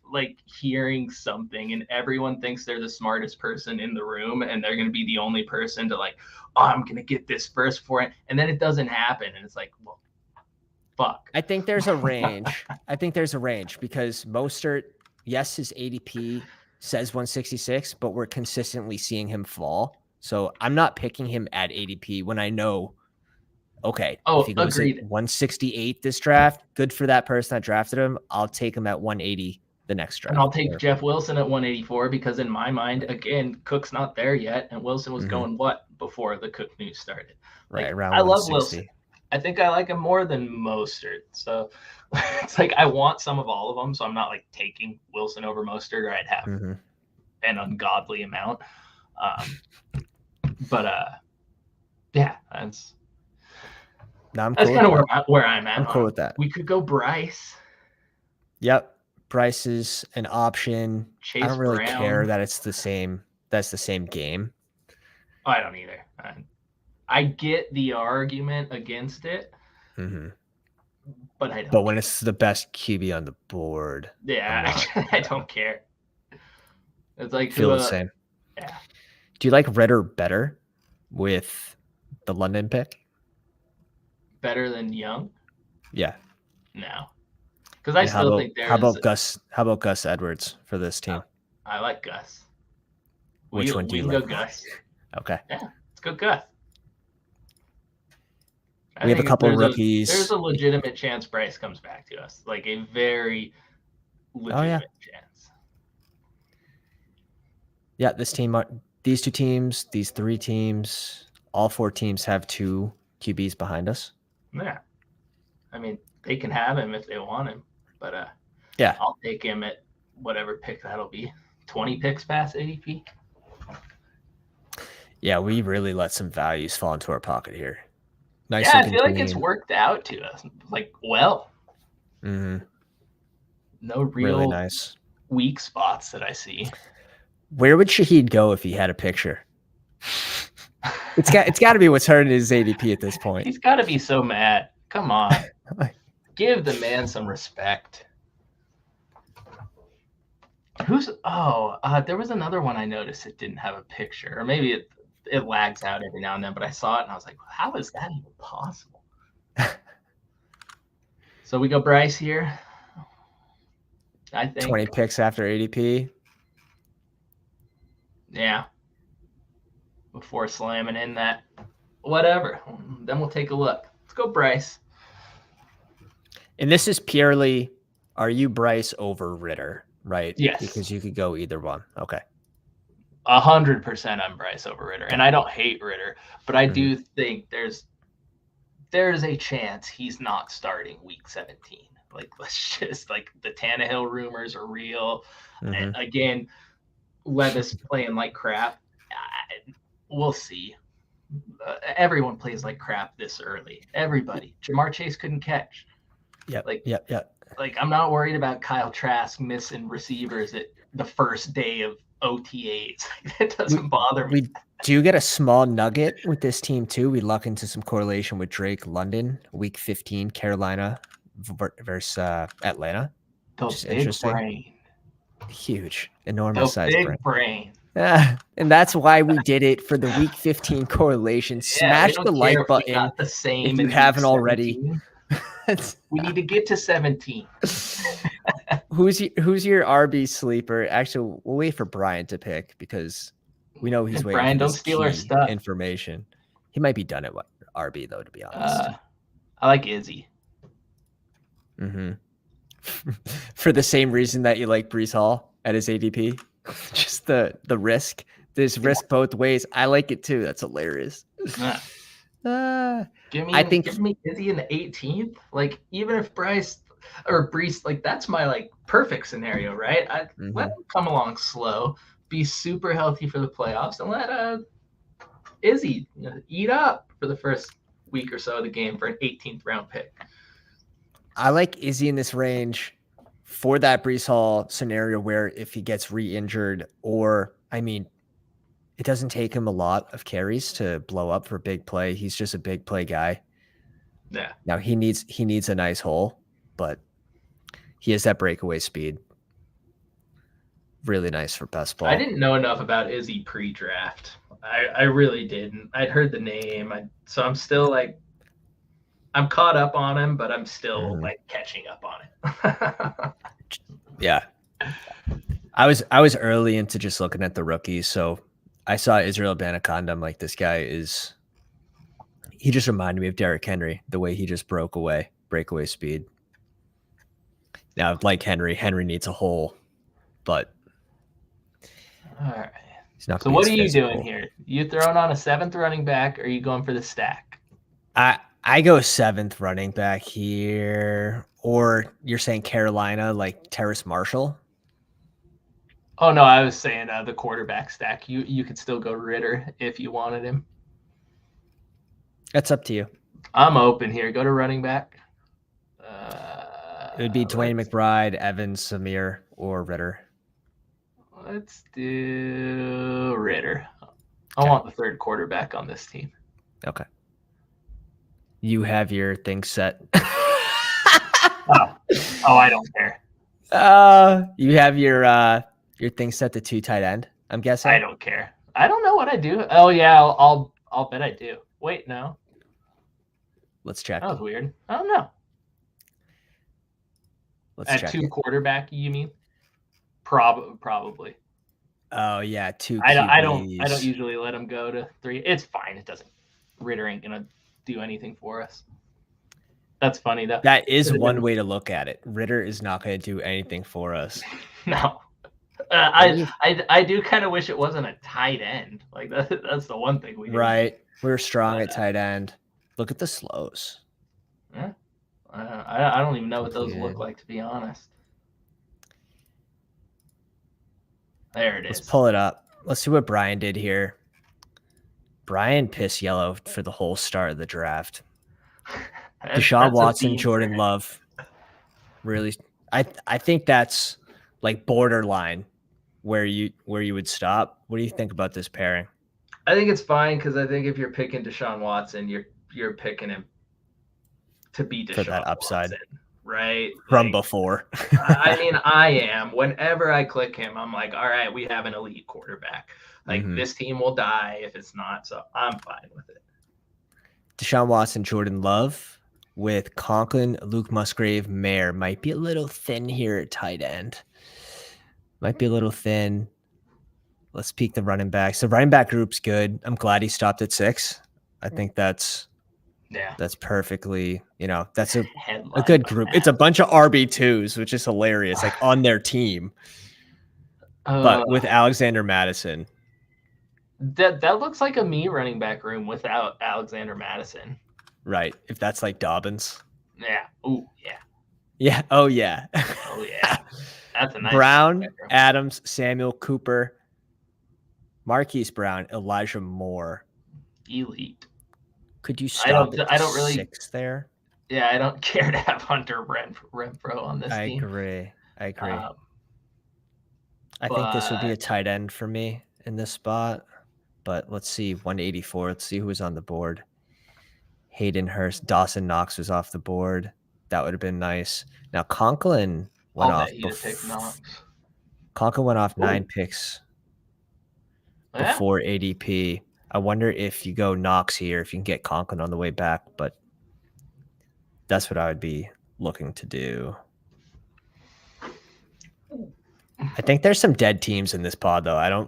hearing something, and everyone thinks they're the smartest person in the room, and they're going to be the only person to I'm going to get this first for it, and then it doesn't happen, and it's well, fuck. I think there's a range. Because Mostert, yes, his ADP says 166, but we're consistently seeing him fall. So I'm not picking him at ADP when I know, if he goes at 168 this draft, good for that person that drafted him. I'll take him at 180 the next draft. And I'll take Jeff Wilson at 184 because in my mind, again, Cook's not there yet, and Wilson was going before the Cook news started. Right, around I love Wilson. I think I like him more than Mostert. So it's I want some of all of them, so I'm not taking Wilson over Mostert, or I'd have an ungodly amount. Yeah, that's kind of where I'm at. I'm cool with that. We could go Bryce. Yep, Bryce is an option. Chase I don't really Brown. care that it's the same. That's the same game. Oh, I don't either. I get the argument against it, but I don't. But when it's the best QB on the board, I don't care. It's feel the same. Yeah. Do you like Ritter better with the London pick? Better than Young? Yeah. No. Because I still think How about Gus Edwards for this team? I like Gus. Which one do you like? Go Gus. Okay. Yeah, let's go Gus. We have a couple of rookies. There's a legitimate chance Bryce comes back to us. A very legitimate chance. Yeah, these two teams, these three teams, all four teams have two QBs behind us. Yeah. I mean, they can have him if they want him, but I'll take him at whatever pick that'll be. 20 picks past ADP. Yeah, we really let some values fall into our pocket here. Nice Yeah, I looking feel like it's team. worked out to us. Like, well, Mm-hmm. no Really real nice. weak spots that I see. Where would Shahid go if he had a picture? It's got to be what's hurting his ADP at this point. He's got to be so mad. Come on. Give the man some respect. There was another one I noticed that didn't have a picture, or maybe it lags out every now and then, but I saw it and I was like, how is that even possible? So we go Bryce here. I think 20 picks after ADP. Yeah. Before slamming in that whatever. Then we'll take a look. Let's go Bryce. And this is purely, are you Bryce over Ritter, right? Yes. Because you could go either one. Okay. 100% I'm Bryce over Ritter. And I don't hate Ritter, but I do think there's a chance he's not starting week 17. Like, let's just, like, the Tannehill rumors are real. And again, Levis playing like crap. We'll see. Everyone plays like crap this early. Everybody. Jamar Chase couldn't catch. Yep. Like, Yep. Like, I'm not worried about Kyle Trask missing receivers at the first day of OTAs. That doesn't bother me. We do get a small nugget with this team too. We luck into some correlation with Drake London, week 15, Carolina versus Atlanta. The big brain. Huge, enormous size brain. And that's why we did it for the week 15 correlation. Smash the like button the same if you haven't already. We need to get to 17. Who's your RB sleeper? Actually, we'll wait for Brian to pick because we know he's waiting. Brian, don't steal our stuff. Information. He might be done at RB though, to be honest. I like Izzy. For the same reason that you like Breece Hall at his ADP, just the risk. There's risk both ways. I like it too. That's hilarious. Give me Izzy in the 18th. Like, even if Bryce or Breece, like, that's my like perfect scenario, right? Let him come along slow, be super healthy for the playoffs, and let Izzy eat up for the first week or so of the game for an 18th round pick. I like Izzy in this range for that Breece Hall scenario where if he gets re-injured, or it doesn't take him a lot of carries to blow up for big play. He's just a big play guy. Yeah. Now he needs a nice hole, but he has that breakaway speed. Really nice for best ball. I didn't know enough about Izzy pre-draft. I really didn't. I'd heard the name, so I'm still like, I'm caught up on him, but I'm still like catching up on it. Yeah. I was early into just looking at the rookies, so I saw Israel Banacanda. I'm like, this guy he just reminded me of Derrick Henry, the way he just breakaway speed. Now, like Henry needs a hole, but all right. He's not. So what are you doing here? You throwing on a 7th running back, or are you going for the stack? I go 7th running back here, or you're saying Carolina, like Terrace Marshall? Oh no, I was saying the quarterback stack. You could still go Ritter if you wanted him. That's up to you. I'm open here. Go to running back. It would be Dwayne McBride, Evans, Samir, or Ritter. Let's do Ritter. I want the 3rd quarterback on this team. Okay. You have your thing set. Oh, I don't care. You have your thing set to 2 tight end, I'm guessing? I don't care. I don't know what I do. Oh yeah, I'll bet I do. Wait, no. Let's check. That was weird. I don't know. Let's check. 2 quarterback, you mean? Probably. Oh yeah, 2 QBs. I don't usually let him go to 3. It's fine. It doesn't. Ritter ain't gonna do anything for us. That's funny though. That is one way to look at it. Ritter is not going to do anything for us. No. I do kind of wish it wasn't a tight end. Like that's the one thing we do. Right. We're strong at tight end. Look at the slows. Yeah. I don't even know what those look like, to be honest. There it is. Let's pull it up. Let's see what Brian did here. Brian piss yellow for the whole start of the draft. That's Deshaun a Watson, theme Jordan for Love. Really, I think that's like borderline where you would stop. What do you think about this pairing? I think it's fine because I think if you're picking Deshaun Watson, you're picking him to be For Deshaun that upside Watson, right? from Like, before. I mean, I am. Whenever I click him, I'm like, all right, we have an elite quarterback. Like this team will die if it's not, so I'm fine with it. Deshaun Watson, Jordan Love with Conklin, Luke Musgrave, Mayer might be a little thin here at tight end. Might be a little thin. Let's peek the running backs. The running back group's good. I'm glad he stopped at 6. I think that's perfectly, that's a good group. It's a bunch of RB2s, which is hilarious, like on their team. But with Alexander Madison. That looks like a me running back room without Alexander Madison. Right. If that's like Dobbins. Yeah. Oh, yeah. Yeah. Oh, yeah. Oh, yeah. That's a nice Brown, Adams, Samuel, Cooper, Marquise Brown, Elijah Moore. Elite. Could you stop I don't really 6 there? Yeah, I don't care to have Hunter Renfro on this team. I agree. I think this would be a tight end for me in this spot. But let's see, 184. Let's see who was on the board. Hayden Hurst, Dawson Knox was off the board. That would have been nice. Now Conklin went off. Conklin went off 9 picks before ADP. I wonder if you go Knox here, if you can get Conklin on the way back, but that's what I would be looking to do. I think there's some dead teams in this pod, though. I don't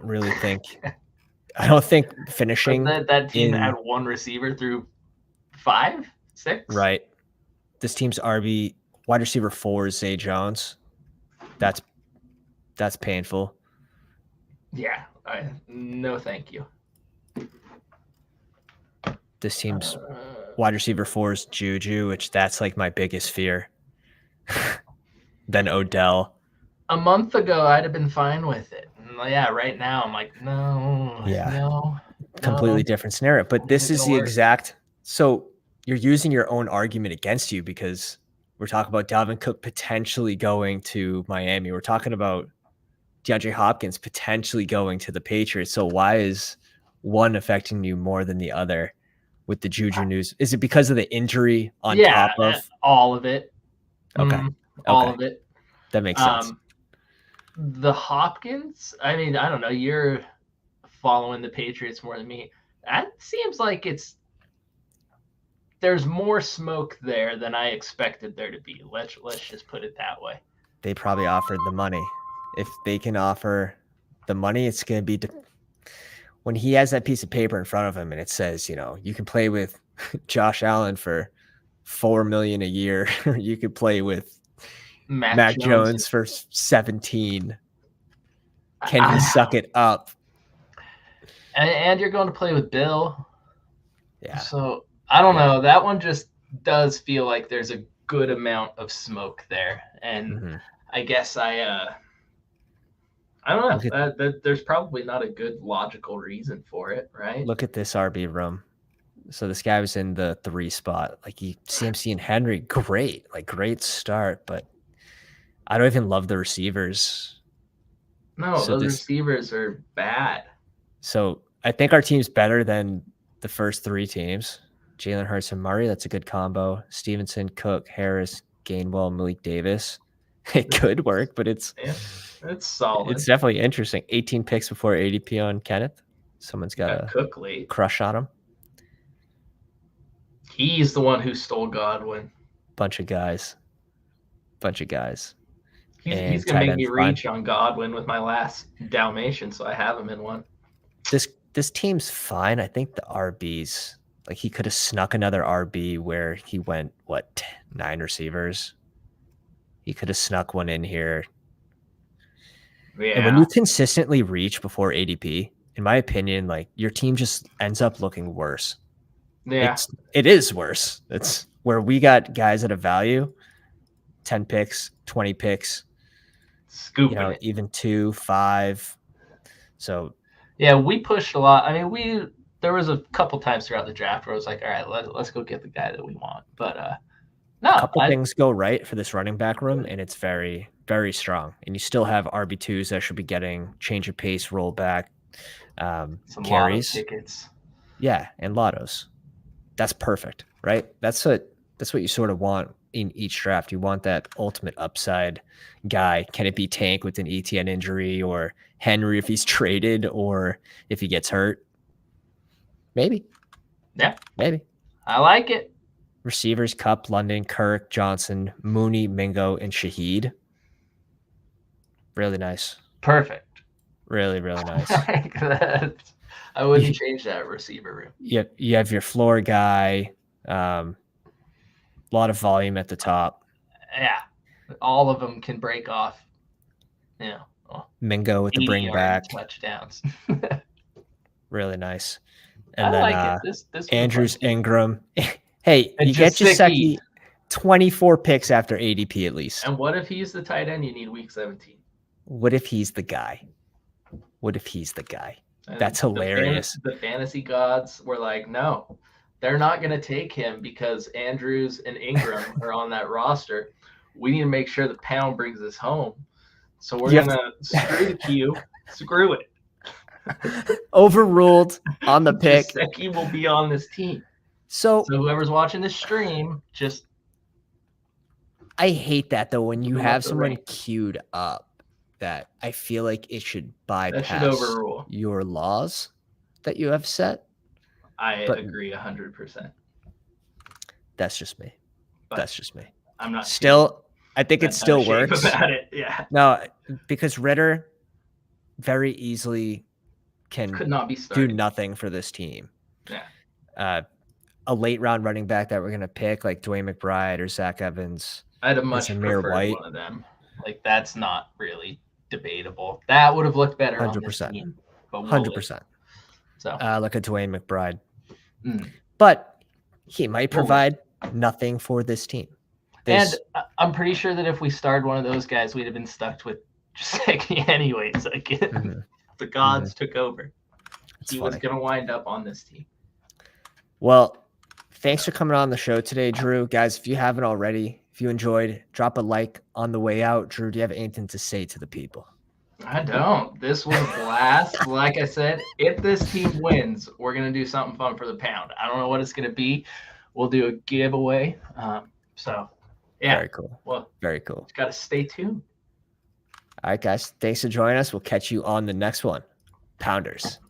think finishing that team had one receiver through 5, 6. Right. This team's RB wide receiver 4 is Zay Jones. That's painful. Yeah. No, thank you. This team's wide receiver 4 is Juju, which that's like my biggest fear. Then Odell. A month ago, I'd have been fine with it. Yeah, right now I'm like, no. Yeah. No. Completely different scenario. But this is the exact. So you're using your own argument against you because we're talking about Dalvin Cook potentially going to Miami. We're talking about DeAndre Hopkins potentially going to the Patriots. So why is one affecting you more than the other with the Juju news? Is it because of the injury on top of all of it? Okay. All of it. That makes sense. The Hopkins, I mean, I don't know. You're following the Patriots more than me. That seems like there's more smoke there than I expected there to be. Let's just put it that way. They probably offered the money. If they can offer the money, it's going to be when he has that piece of paper in front of him and it says, you can play with Josh Allen for $4 million a year. You could play with Mac Jones for 17. Can he suck it up? And you're going to play with Bill. Yeah. So I don't know. That one just does feel like there's a good amount of smoke there, and I guess I don't know. There's probably not a good logical reason for it, right? Look at this RB room. So this guy was in the 3 spot. Like CMC and Henry, great start, but I don't even love the receivers. No, those receivers are bad. So I think our team's better than the first 3 teams. Jalen Hurts and Murray, that's a good combo. Stevenson, Cook, Harris, Gainwell, Malik Davis. It could work, but it's solid. It's definitely interesting. 18 picks before ADP on Kenneth. Someone's got a Cook late crush on him. He's the one who stole Godwin. Bunch of guys. He's gonna make me reach on Godwin with my last Dalmatian, so I have him in one. This team's fine. I think the RBs, like he could have snuck another RB where he went 9 receivers. He could have snuck one in here. Yeah. And when you consistently reach before ADP, in my opinion, like your team just ends up looking worse. Yeah, it is worse. It's where we got guys at a value, 10 picks, 20 picks, scooping even 2, 5. So yeah, we pushed a lot. I mean, there was a couple times throughout the draft where I was like, all right, let's go get the guy that we want. But no, a couple things go right for this running back room, and it's very, very strong. And you still have RB2s that should be getting change of pace, rollback, some carries. lotto tickets. Yeah, and lottos. That's perfect, right? That's what you sort of want in each draft. You want that ultimate upside guy. Can it be Tank with an ETN injury, or Henry if he's traded, or if he gets hurt? Maybe. Yeah. Maybe. I like it. Receivers, Kupp, London, Kirk, Johnson, Mooney, Mingo, and Shaheed. Really nice. Perfect. Really, really nice. Like that. I wouldn't change that receiver room. You have your floor guy. A lot of volume at the top. Yeah. All of them can break off, Mingo with the bring back. Touchdowns. Really nice. And I then like it. This Andrews, Ingram. Hey, and you get Gesicki 24 picks after ADP at least. And what if he's the tight end you need week 17? What if he's the guy? And that's hilarious. The fantasy gods were like, no, they're not going to take him because Andrews and Ingram are on that roster. We need to make sure the pound brings us home. So we're going to screw the queue. Screw it. Overruled on the pick. Gesicki will be on this team. So whoever's watching this stream, just. I hate that though when you have someone queued up that I feel like it should bypass overrule your laws that you have set. I agree 100%. That's just me. I'm not still. I think it still works. About it. Yeah. No, because Ritter very easily could not be do nothing for this team. Yeah. A late round running back that we're gonna pick, like Dwayne McBride or Zach Evans. I'd have much preferred one of them. Like that's not really debatable. That would have looked better 100%. On this team. 100%. So look at Dwayne McBride. But he might provide nothing for this team. And I'm pretty sure that if we started one of those guys, we'd have been stuck with Gesicki anyways. Like the gods took over. He was going to wind up on this team. Well, thanks for coming on the show today, Drew. Guys, if you haven't already, if you enjoyed, drop a like on the way out. Drew, do you have anything to say to the people? I don't. This was a blast. Like I said, if this team wins, we're going to do something fun for the pound. I don't know what it's going to be. We'll do a giveaway. So, yeah. Very cool. Well, very cool. Just got to stay tuned. All right, guys. Thanks for joining us. We'll catch you on the next one. Pounders.